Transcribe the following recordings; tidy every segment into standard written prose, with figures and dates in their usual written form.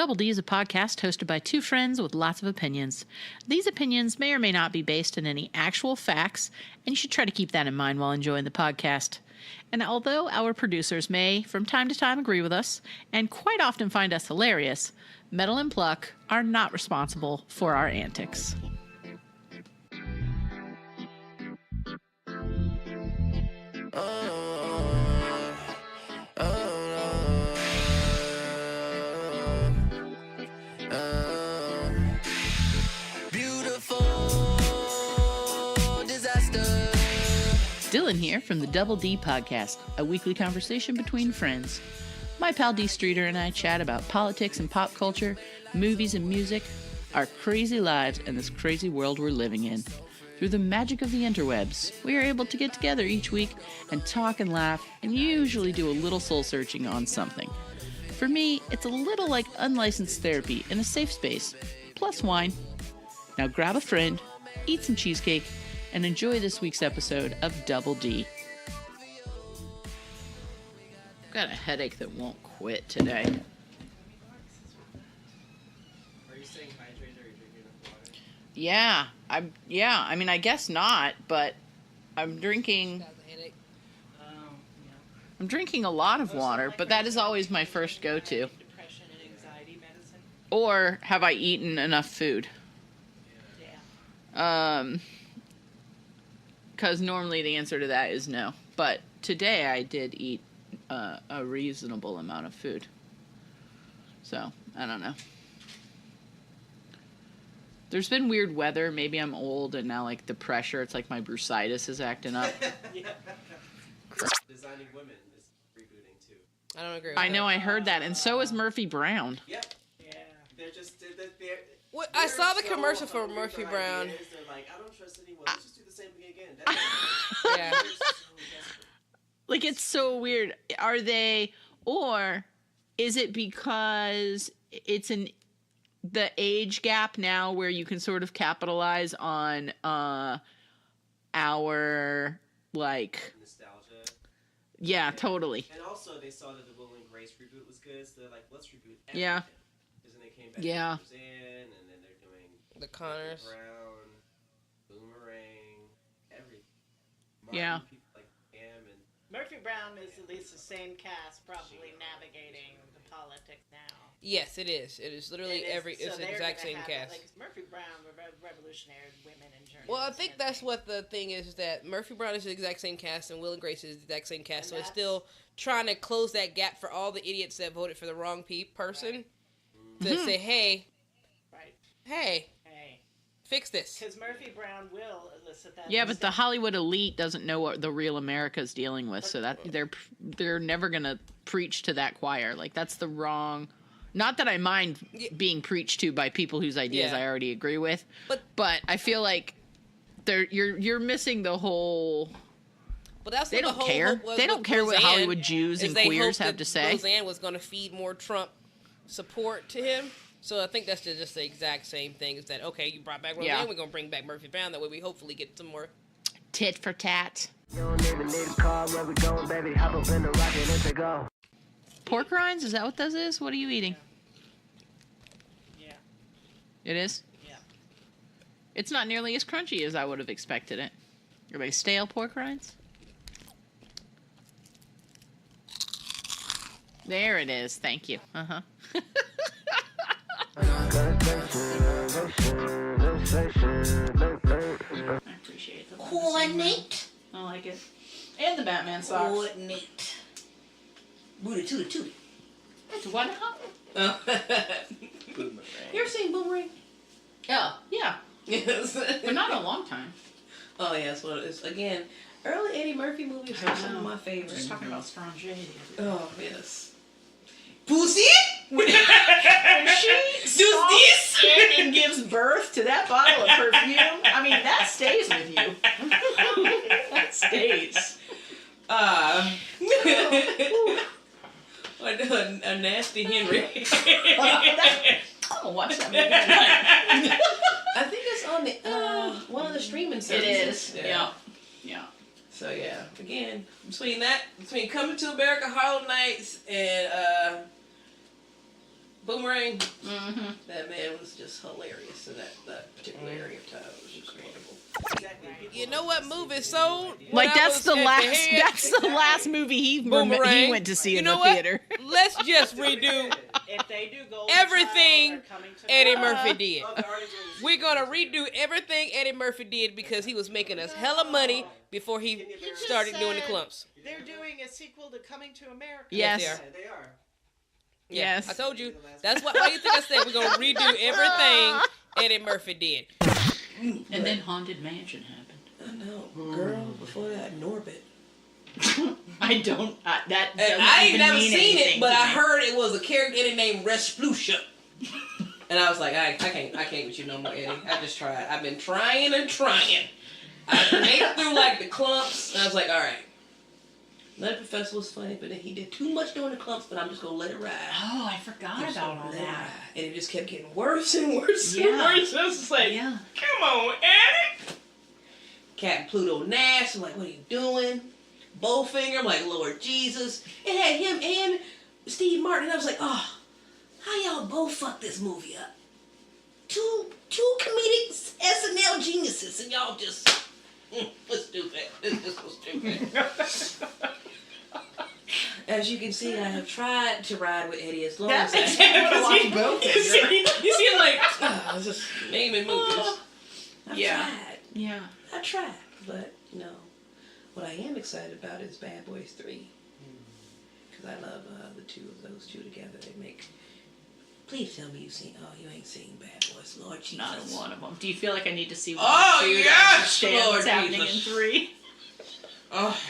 Double D is a podcast hosted by two friends with lots of opinions. These opinions may or may not be based on any actual facts, and you should try to keep that in mind while enjoying the podcast. And although our producers may, from time to time, agree with us, and quite often find us hilarious, Metal and Pluck are not responsible for our antics. Dylan here from the Double D Podcast, a weekly conversation between friends. My pal D Streeter and I chat about politics and pop culture, movies and music, our crazy lives, and this crazy world we're living in. Through the magic of the interwebs, we are able to get together each week and talk and laugh, and usually do a little soul searching on something. For me, it's a little like unlicensed therapy in a safe space, plus wine. Now grab a friend, eat some cheesecake, and enjoy this week's episode of Double D. I've got a headache that won't quit today. Are you staying hydrated or are you drinking enough water? I mean, I guess not, but I'm drinking a lot of water, but that is always my first go-to. Depression and anxiety medicine. Or have I eaten enough food? Yeah. Because normally the answer to that is no. But today I did eat a reasonable amount of food. So, I don't know. There's been weird weather. Maybe I'm old and now, like, the pressure, it's like my bursitis is acting up. Yeah. Designing Women is rebooting too. I don't agree with I that. know, I heard that. And so is Murphy Brown. Yep. Yeah. They're just What, I saw the so commercial for hungry Murphy for Brown. ideas. They're like, I don't trust anyone. Let's just do the same thing again. That's Yeah. They're so desperate. Like, it's so weird. Are they, or is it because it's the age gap now where you can sort of capitalize on our, like, Nostalgia. yeah, totally. And also, they saw that the Will and Grace reboot was good, so they're like, let's reboot everything. Yeah. Because then they came back Yeah. to Roseanne, and then they're doing The Connors. Brown, Boomerang, everything. Yeah. People like Cam and Murphy Brown is at least the same cast, probably navigating the politics now. Yes, it is. It is literally And it's the they're exact gonna same have cast. Like Murphy Brown, revolutionary women in journalism. Well, I think that's what the thing is that Murphy Brown is the exact same cast and Will and Grace is the exact same cast. And So it's still trying to close that gap for all the idiots that voted for the wrong person to say, hey, Right. hey, Hey. fix this. Because Murphy Brown will elicit that. Yeah, but the Hollywood elite doesn't know what the real America's dealing with, so that they're never gonna preach to that choir. Like, that's the wrong. Not that I mind being preached to by people whose ideas Yeah. I already agree with, But I feel like you're missing the whole. But that's They what don't the whole care. hope was They don't with care what Roseanne, Hollywood Jews is and they queers hoped have that to say. Roseanne was going to feed more Trump support to him. So I think that's just the exact same thing. Is that okay? You brought back Roseanne. Yeah. We're gonna bring back Murphy Brown. That way we hopefully get some more. Tit for tat. You don't even need a car, where we going, baby? Hop up in the rocket and let's go. Pork rinds? Is that what this is? What are you eating? Yeah. It is? Yeah. It's not nearly as crunchy as I would have expected it. Are they stale pork rinds? There it is. Thank you. Uh-huh. I appreciate the Coordinate. I like it. And the Batman socks. Coordinate. Booty tooty tooty. What? Boomerang. You ever seen Boomerang? Yeah. Yeah. Yes. But not in a long time. Oh yes. Well, it's again early Eddie Murphy movies are some of my favorites. Just talking about Strange. Oh yes. Pussy. When she stalks in and gives birth to that bottle of perfume, I mean, that stays with you. That stays. A nasty Henry. I'm gonna watch that movie tonight. I think it's on the one of the streaming It services. is. Yeah. Yeah. So yeah, again, between Coming to America, Harlem Nights, and Boomerang. Mm-hmm. That man was just hilarious in that particular area of time. It was just wonderful. You know what movie sold? Like that's the last movie he went to see in the theater. Let's just redo If they do Golden everything Child, they're coming to Eddie me. Murphy did. Oh, they're already released. We're gonna redo everything Eddie Murphy did because he was making us hella money before he started doing the clumps. They're doing a sequel to Coming to America. Yes. Yes, they are. Yeah, they are. Yeah, Yes. I told you. That's why you think I said we're gonna redo everything Eddie Murphy did. And then Haunted Mansion happened. I know, girl. Before that, Norbit. I don't. That doesn't I ain't even never mean seen anything it, but to I me. heard it was a character in it named Resplucia. And I was like, I can't with you no more, Eddie. I just tried. I've been trying and trying. I made it through like the clumps, and I was like, all right. Let It Professor was funny, but then he did too much during the clumps, but I'm just gonna let it ride. Oh, I forgot about all that. And it just kept getting worse and worse and Yeah. worse. I was just like, Yeah. come on, Eddie. Captain Pluto Nash, I'm like, what are you doing? Bowfinger, I'm like, Lord Jesus. It had him and Steve Martin, and I was like, oh, how y'all both fuck this movie up? Two comedic SNL geniuses, and y'all just, it's stupid. It's just so stupid. As you can see, I have tried to ride with Eddie as long as I can. You see him like, it's just naming movies. I've tried. Yeah. I tried, but no. What I am excited about is Bad Boys 3. Because I love the two of those two together. They make... Please tell me you've seen... Oh, you ain't seen Bad Boys. Lord Jesus. Not one of them. Do you feel like I need to see one Oh, or two to yes, understand Lord what's happening Jesus. in 3? Oh,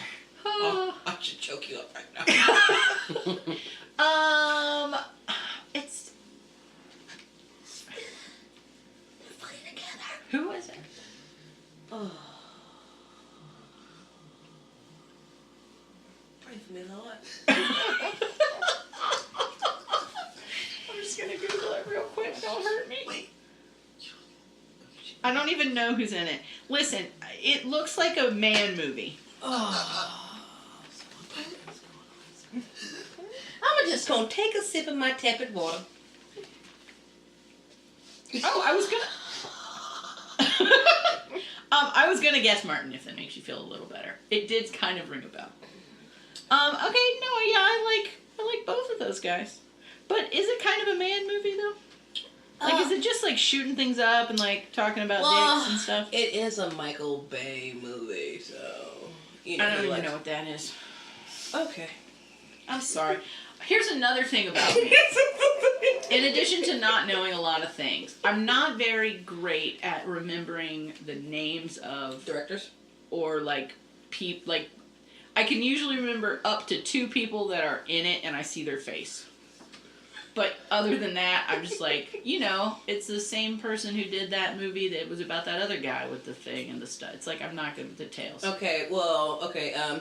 I should choke you up right now. It's... Put it together. Who is it? Oh. Pray for me, Lord. I'm just gonna Google it real quick. Don't hurt me. Wait. I don't even know who's in it. Listen, it looks like a man movie. Oh. I'm just gonna take a sip of my tepid water. Oh, I was gonna... I was gonna guess Martin, if that makes you feel a little better. It did kind of ring a bell. Okay, no, yeah, I like both of those guys. But is it kind of a man movie though? Like, is it just like shooting things up and like talking about dicks and stuff? It is a Michael Bay movie, so you know. I don't even know what that is. Okay. I'm sorry. Here's another thing about me. In addition to not knowing a lot of things, I'm not very great at remembering the names of Directors? or like I can usually remember up to 2 people that are in it and I see their face. But other than that, I'm just like, it's the same person who did that movie that was about that other guy with the thing and the stuff. It's like I'm not good with details. Okay,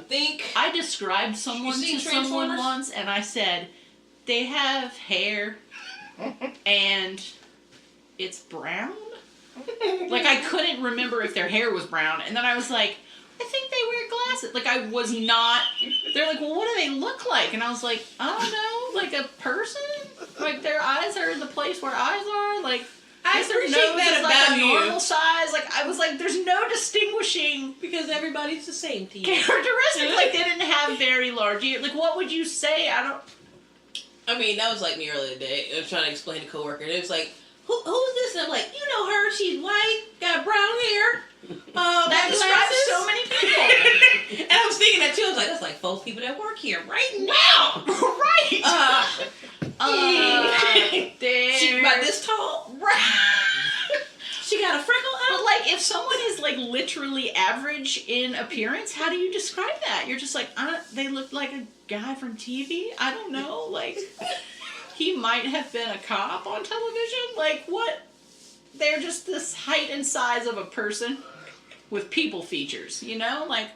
think. I described someone You seen to someone Transformers? once and I said, they have hair and it's brown? Like, I couldn't remember if their hair was brown. And then I was like, I think they wear glasses. Like, I was not... They're like, well, what do they look like? And I was like, I don't know. Like a person? Like, their eyes are in the place where eyes are? Like, I their appreciate nose that is about like a you. normal size. Like, I was like, there's no distinguishing Because everybody's the same to you. characteristic. Like, they didn't have very large ears. Like, what would you say? I mean, that was like me earlier today. I was trying to explain to a coworker. And it was like, who's this? And I'm like, you know her. She's white, got brown hair. That describes glasses. so many people. And I was thinking that too. I was like, that's like 4 people that work here right now. Right. She about this tall. She got a freckle out. But like, if someone is like literally average in appearance, how do you describe that? You're just like, they look like a guy from TV. I don't know. Like, he might have been a cop on television. Like, what? They're just this height and size of a person with people features. Like,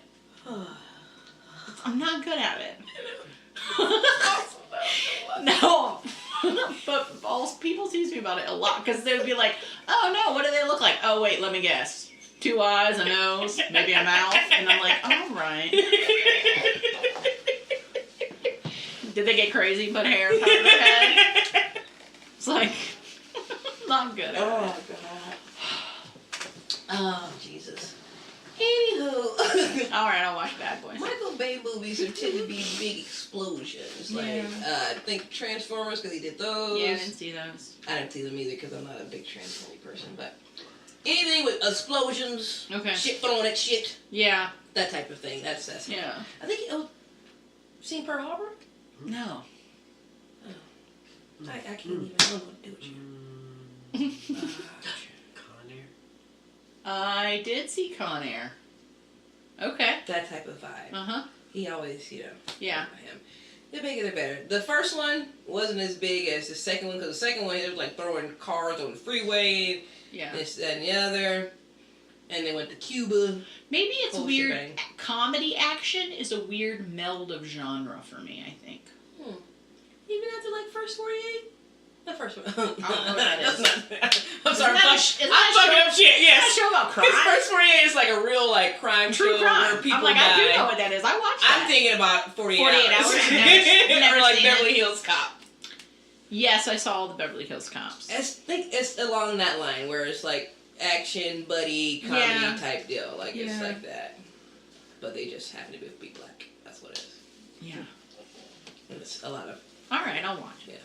I'm not good at it. No. But people tease me about it a lot because they would be like, oh no, what do they look like? Oh wait, let me guess. 2 eyes, a nose, maybe a mouth. And I'm like, all right. Did they get crazy, put hair on top of their head? It's like, not good. Oh, God. Oh, Jesus. Anywho. All right, I'll watch Bad Boys. Michael Bay movies are tend to be big explosions. Like, I think Transformers, because he did those. Yeah, I didn't see those. I didn't see them either, because I'm not a big Transformers person. But anything with explosions, shit thrown at shit. Yeah. That type of thing. That's yeah. I think, seen Pearl Harbor? No. I can't even know what to do with you. Con Air. I did see Con Air. Okay. That type of vibe. Uh-huh. He always, Yeah. him. The bigger the better. The first one wasn't as big as the second one, because the second one, it was like throwing cars on the freeway, this, that, and the other. And they went to Cuba. Maybe it's Whole weird. shebang. Comedy action is a weird meld of genre for me, I think. Even after like first 48? The first one. I don't know what that is. I'm sorry. I'm fucking up shit. Yes. It's a show about crime. His first 48 is like a real like crime True show crime. where people I'm like, die. I do know what that is. I watched that. I'm thinking about 48 hours. Never or like seen Beverly it. Hills Cop. Yes, I saw all the Beverly Hills Cops. I think it's along that line where it's like action, buddy, comedy type deal. Like it's like that. But they just happen to be black. That's what it is. Yeah. And it's a lot of. All right, I'll watch it. Yeah.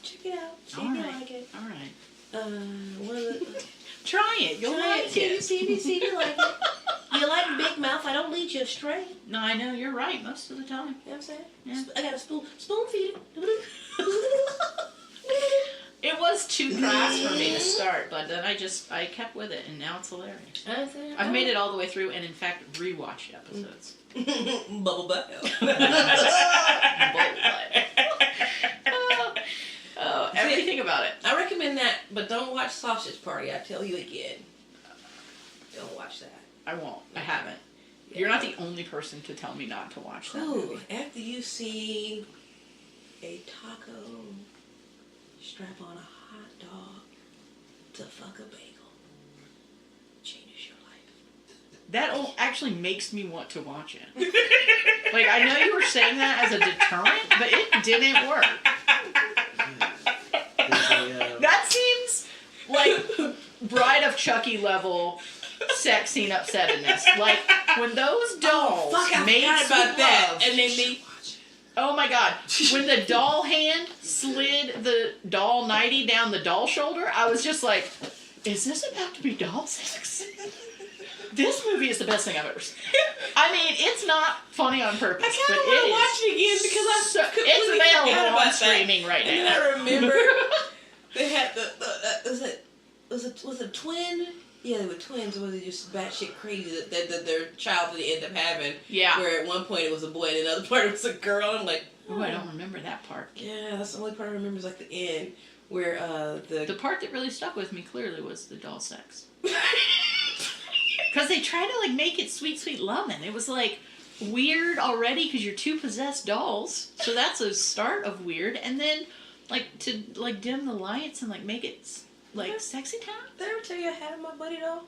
Check it out. See All if you right. like it. All right. One of the. Try it. You'll like it. See if you like it. You like Big Mouth? I don't lead you astray. No, I know you're right most of the time. You know what I'm saying? Yeah. I got a spoon feed it. It was too crass for me to start, but then I kept with it, and now it's hilarious. I've made it all the way through, and in fact, rewatched episodes. Bubble butt. Everything about it. I recommend that, but don't watch Sausage Party. I tell you again. Don't watch that. I won't. I haven't. Yeah. You're not the only person to tell me not to watch that movie. After you see a taco strap on a hot dog to fuck a bagel, changes your life. That actually makes me want to watch it. Like, I know you were saying that as a deterrent, but it didn't work. That seems like Bride of Chucky level sex scene upsetness. Like, when those dolls made about that, and they made... Oh my god. When the doll hand slid the doll nightie down the doll shoulder, I was just like, is this about to be doll sex? This movie is the best thing I've ever seen. I mean, it's not funny on purpose, but it is. Watch it again because it's available on streaming right now. And I remember they had was it twin? Yeah, they were twins, or was it just batshit crazy that their child they end up having? Yeah. Where at one point it was a boy and another part it was a girl. I'm like, oh, I don't remember that part. Yeah, that's the only part I remember is like the end where the part that really stuck with me clearly was the doll sex. Because they tried to like make it sweet, sweet loving. It was like weird already because you're two possessed dolls, so that's a start of weird. And then like to like dim the lights and like make it like sexy time. Did I ever tell you I had my buddy doll?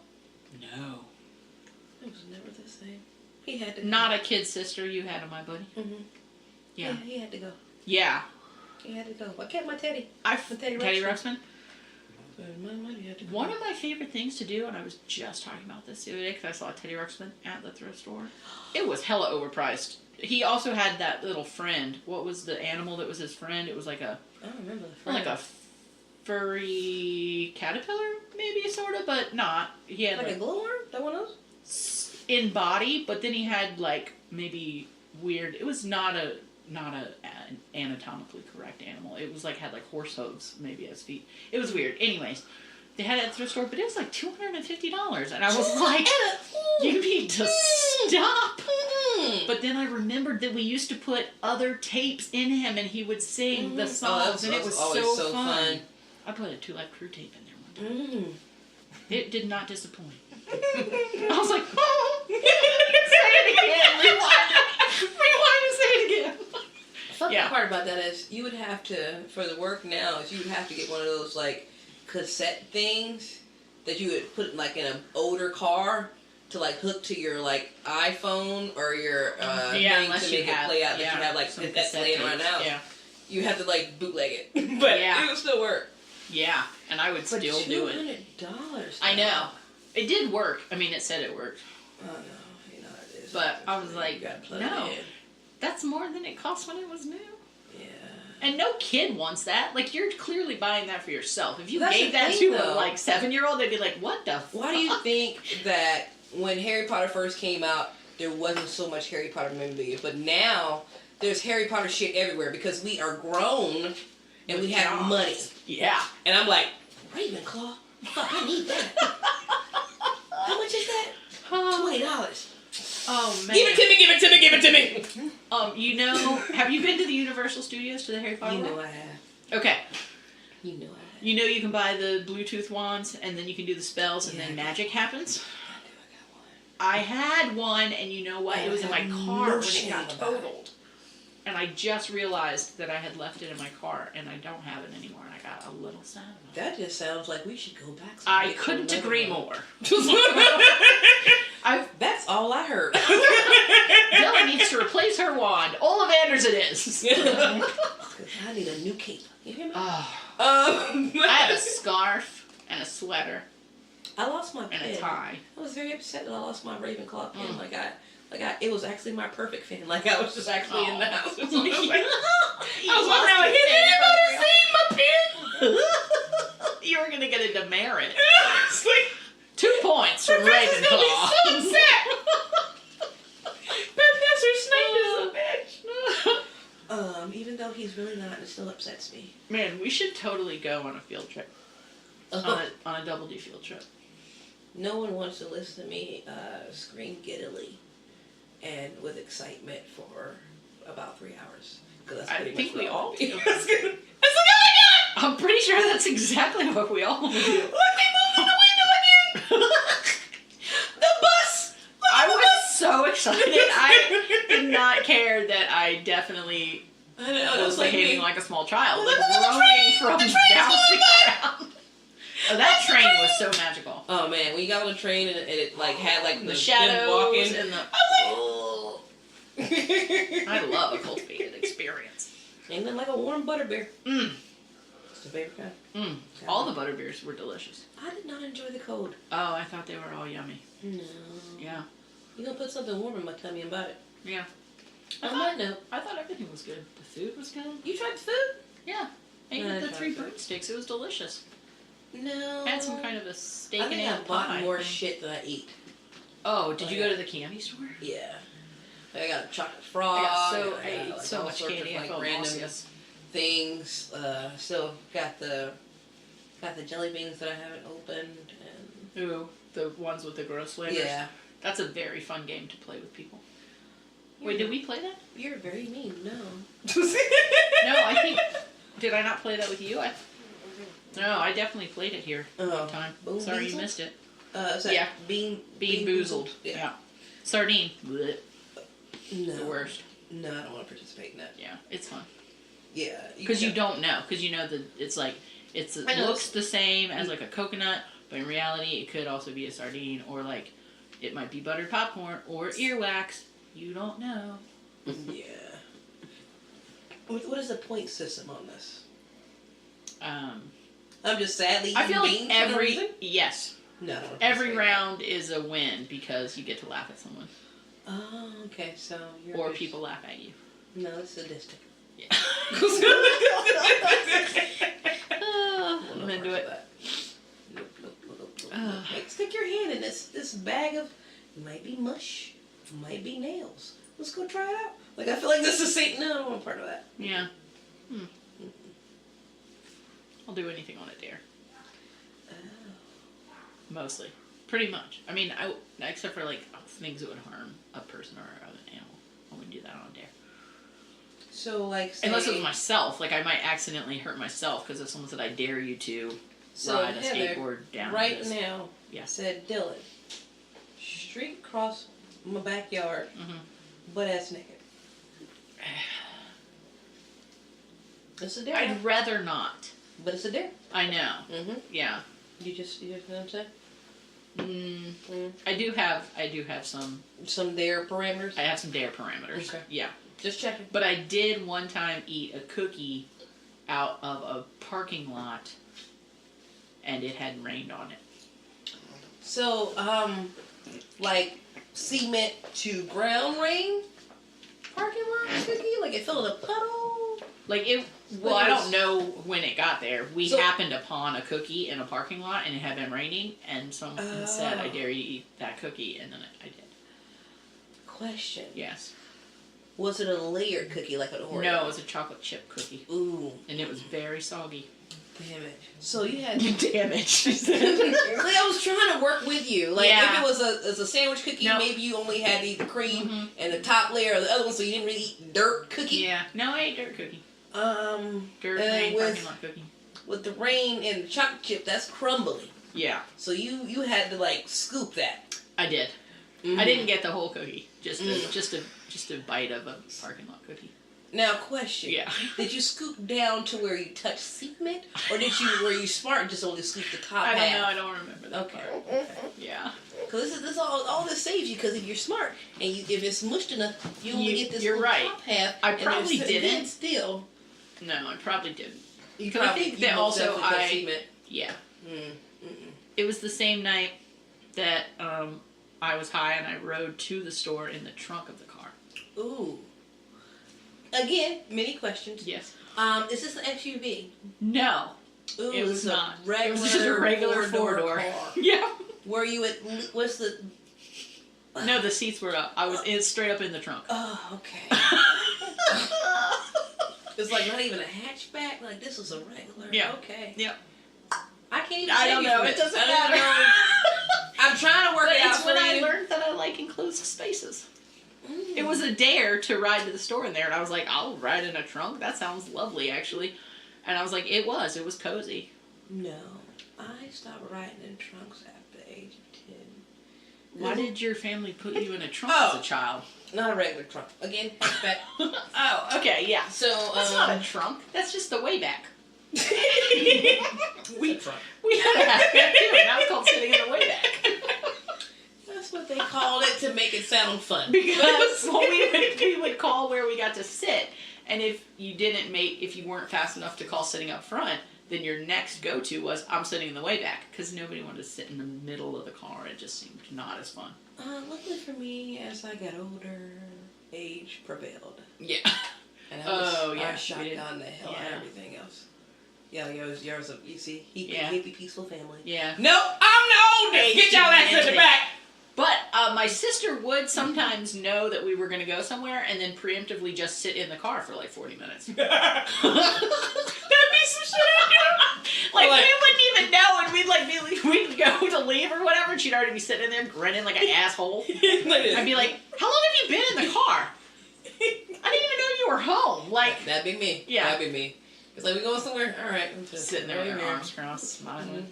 No. It was never the same. He had to. Not a kid sister you had on my buddy. Mm-hmm. Yeah. He had to go. Yeah. He had to go. I kept my Teddy. Teddy Ruxpin. Ruxpin. One of my favorite things to do, and I was just talking about this the other day because I saw a Teddy Ruxpin at the thrift store. It was hella overpriced. He also had that little friend. What was the animal that was his friend? It was like a... I don't remember the friend. Like a furry caterpillar, maybe, sort of, but not. He had like a glowworm? That one of those? In body, but then he had like maybe weird... It was not an anatomically correct animal. It was like had like horse hooves maybe as feet. It was weird. Anyways, they had it at the thrift store, but it was like $250, and I was like, "You need to stop." But then I remembered that we used to put other tapes in him, and he would sing the songs, and it was so fun. I put a 2 Live Crew tape in there one time. It did not disappoint. I was like, "Oh, say it again, rewind and say it again." The funny part about that is you would have to, for the work now, is you would have to get one of those like cassette things that you would put like in an older car to like hook to your like iPhone or your thing to make it play out. That you have like that playing right now. Yeah. You have to like bootleg it, but it would still work. Yeah, and I would For still do it. $200. I know. It did work. I mean, it said it worked. Oh no, you know it is. But I was like, you gotta plug no. it in. That's more than it cost when it was new. Yeah. And no kid wants that. Like, you're clearly buying that for yourself. If you That's gave the that thing, to though. a, like, 7-year-old, they'd be like, what the fuck? Why do you think that when Harry Potter first came out, there wasn't so much Harry Potter memorabilia, but now there's Harry Potter shit everywhere because we are grown and we have money. Yeah. And I'm like, Ravenclaw? Fuck, I need that. How much is that? $20. Oh, man. Give it to me, give it to me, give it to me. You know, have you been to the Universal Studios, to the Harry Potter You World? know I have. Okay. You know I have. You know you can buy the Bluetooth wands, and then you can do the spells, and Yeah. then magic happens? I I had one, and you know what? It was in my car when it got totaled. And I just realized that I had left it in my car, and I don't have it anymore, and I got a little sad about it. That just sounds like we should go back. I couldn't agree more. That's all I heard. Dylan needs to replace her wand. Ollivanders it is. Because I need a new cape. You hear me? I have a scarf and a sweater I lost my and pen. a tie. I was very upset that I lost my Ravenclaw pen. It was actually my perfect pen. Like I was just actually in the house. I was like, I was walking around like, has anybody seen my pen? You were gonna get a demerit. It's like, 2 points from Professor's gonna be Ravenclaw. so upset. Professor Snape is a bitch. Even though he's really not, it still upsets me. Man, we should totally go on a field trip. On a double D field trip. No one wants to listen to me scream giddily and with excitement for about 3 hours. That's I pretty think much we what all I'll do. be. It's like, oh my god! I'm pretty sure that's exactly what we all do. Let me move in the window again! The bus! I was so excited. I did not care that I definitely I know, was behaving like a small child. Look Like at the roaming train! from The train's down going around. Oh, that train was so magical. Oh man, when you got on the train and it like had like The them shadows walking. and the... Oh. I love a cultivated experience. Ain't nothing like a warm butterbeer. Mm. It's the favorite kind. Mm. All the butterbeers were delicious. I did not enjoy the cold. Oh, I thought they were all yummy. No. Yeah. You gonna put something warm in my tummy and bite it. Yeah. On that note, I thought everything was good. The food was good. you tried the food? Yeah. I No, I ate the tried 3 food. breadsticks. It was delicious. No. Had some kind of a steak I and think I egg bought pie more thing. shit than I eat. Oh, did you go to the candy store? Yeah. I got a chocolate frog. I and ate like so all much sorts candy. Of, I like felt random nauseous. things. Still got the jelly beans that I haven't opened. And Ooh, the ones with the gross flavors. yeah. That's a very fun game to play with people. Wait, did we play that? You're very mean. No. No, I think. Did I not play that with you? No, I definitely played it here one time. Boom Sorry you Beazled? missed it. Is that Yeah. Bean Boozled. Yeah. Sardine. Blech. No. The worst. No, I don't want to participate in that. Yeah, it's fun. Yeah. Because you don't know. Because you know that it I know. looks the same as like a coconut, but in reality it could also be a sardine, or like it might be buttered popcorn or earwax. You don't know. Yeah. What is the point system on this? I'm just sadly I feel like eating beans for no every reason? yes, No, I don't every participate. round is a win because you get to laugh at someone Oh, okay. So you're or just- people laugh at you. No, it's sadistic. Yeah. I'm I'm into it. Nope. Like, stick your hand in this bag of might be mush, might be nails. Let's go try it out. Like I feel like this is Satan. No, I don't want part of that. Yeah. I'll do anything on a dare. Mostly. Pretty much. I mean, except for like things that would harm a person or an animal. I wouldn't do that on a dare. So like, say, Unless it was myself. Like I might accidentally hurt myself because if someone said I dare you to ride a Heather, skateboard down right this. now, Yeah. said Dylan, street across my backyard, butt ass naked. It's a dare, I'd rather not. but it's a dare. I know. Yeah. You just know what I'm saying? I do have some. Some dare parameters. I have some dare parameters. Okay. Yeah. Just checking. But I did one time eat a cookie out of a parking lot and it hadn't rained on it. So, like cement to ground rain parking lot cookie? Like it fell in a puddle? Like it, well, I don't know when it got there. We happened upon a cookie in a parking lot, and it had been raining, and someone said, "I dare you to eat that cookie," and then I did. Question. Yes. Was it a layered cookie like an Oreo? No, it was a chocolate chip cookie. Ooh. And it was very soggy. Damn it. So you had... Damn it, she said. Like, I was trying to work with you. Like, if it was a sandwich cookie, maybe you only had to eat the cream and the top layer of the other one, so you didn't really eat dirt cookie. Yeah. No, I ate dirt cookie. Dirt rain parking lot cookie. With the rain and the chocolate chip, that's crumbly. Yeah. So you had to, like, scoop that. I did. I didn't get the whole cookie. Just a bite of a parking lot cookie. Now, question. Yeah. Did you scoop down to where you touched cement, or were you smart and just only scoop the top half? I don't know. I don't remember that part. Okay. Yeah. Because this all this saves you. Because if you're smart and if it's mushed enough, you only get this little top half. I probably didn't. Then still. No, I probably didn't. Because I think that also cement. Yeah. It was the same night that I was high and I rode to the store in the trunk of the car. Ooh. Again, many questions. Yes. Is this an SUV? No. Ooh, it was not. It was just a regular four-door car. Yeah. Were you at? What's the? No, the seats were up. I was straight up in the trunk. Oh, okay. It's like not even a hatchback. Like this was a regular. Yeah. Okay. Yep. I can't even. I don't know. It doesn't matter. I'm trying to work it out for you. It's when I learned that I like enclosed spaces. It was a dare to ride to the store in there, and I was like, I'll ride in a trunk. That sounds lovely, actually. And I was like, it was cozy. No, I stopped riding in trunks after the age of 10. Why did your family put you in a trunk as a child? Not a regular trunk. Again, hatchback. Oh, okay, yeah. So that's not a trunk. That's just the way back. We trunk. We had a hatchback too, and that was called sitting in the way back. That's what they called it to make it sound fun. Because we would call where we got to sit, and if you weren't fast enough to call sitting up front, then your next go-to was, I'm sitting in the way back, because nobody wanted to sit in the middle of the car. It just seemed not as fun. Luckily for me, as I got older, age prevailed. Yeah. And I shotgun the hell out of everything else. Yeah, yours you see, hippie, peaceful family. Yeah. Nope, I'm the oldest! Get y'all ass in the back! But my sister would sometimes know that we were going to go somewhere and then preemptively just sit in the car for like 40 minutes. That'd be some shit I do. Like, we wouldn't even know, and we'd go to leave or whatever, and she'd already be sitting in there grinning like an asshole. I'd be like, how long have you been in the car? I didn't even know you were home. Like, that'd be me. Yeah. That'd be me. It's like, we going somewhere? All right. I'm just sitting there with your arms crossed, smiling.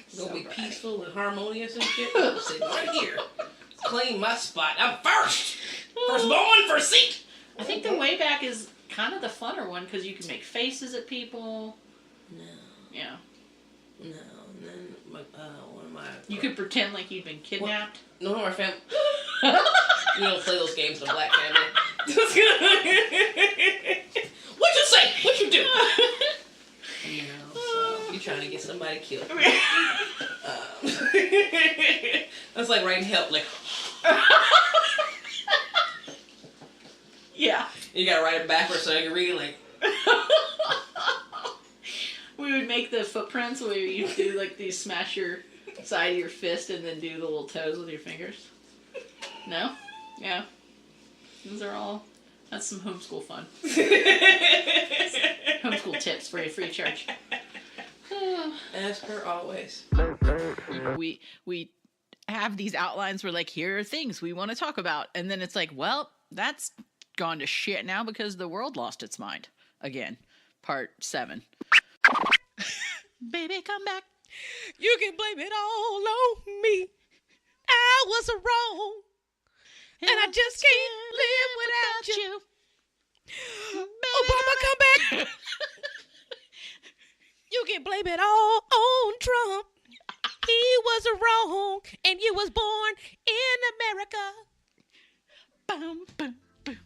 It's gonna be peaceful and harmonious and shit. I'm sitting right here. Claim my spot. I'm first. First born, first seat. I think the way back is kind of the funner one because you can make faces at people. No. Yeah. No. And then one of my. You could pretend like you'd been kidnapped. No, one of our family. We don't play those games in a black family. What you say? What you do? So you trying to get somebody killed? That's like writing help, like. Yeah. You gotta write it backwards so I can read it, like. We would make the footprints where you do like these smash your side of your fist and then do the little toes with your fingers. No? Yeah. Those are all. That's some homeschool fun. Homeschool tips for your free church. As per always. We have these outlines where like, here are things we want to talk about, and then it's like, well, that's gone to shit now because the world lost its mind again. Part 7. Baby, come back. You can blame it all on me. I was wrong, and I just can't live without you. Obama, come back. You can blame it all on Trump. He was wrong, and you was born in America. Boom, boom, boom.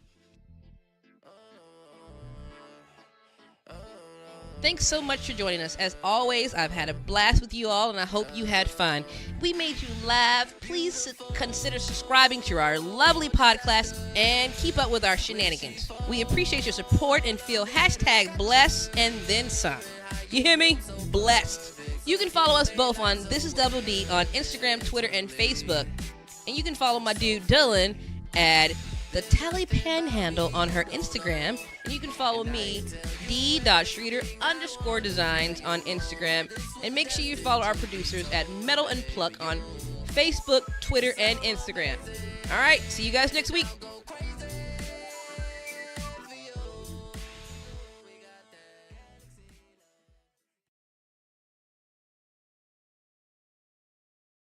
Thanks so much for joining us. As always, I've had a blast with you all, and I hope you had fun. We made you laugh. Please consider subscribing to our lovely podcast and keep up with our shenanigans. We appreciate your support and feel #blessed and then some. You hear me? Blessed. You can follow us both on This Is Double D on Instagram, Twitter, and Facebook. And you can follow my dude Dylan at the Tally Panhandle on her Instagram. And you can follow me, d.schroeder_designs on Instagram. And make sure you follow our producers at Metal and Pluck on Facebook, Twitter, and Instagram. All right, see you guys next week.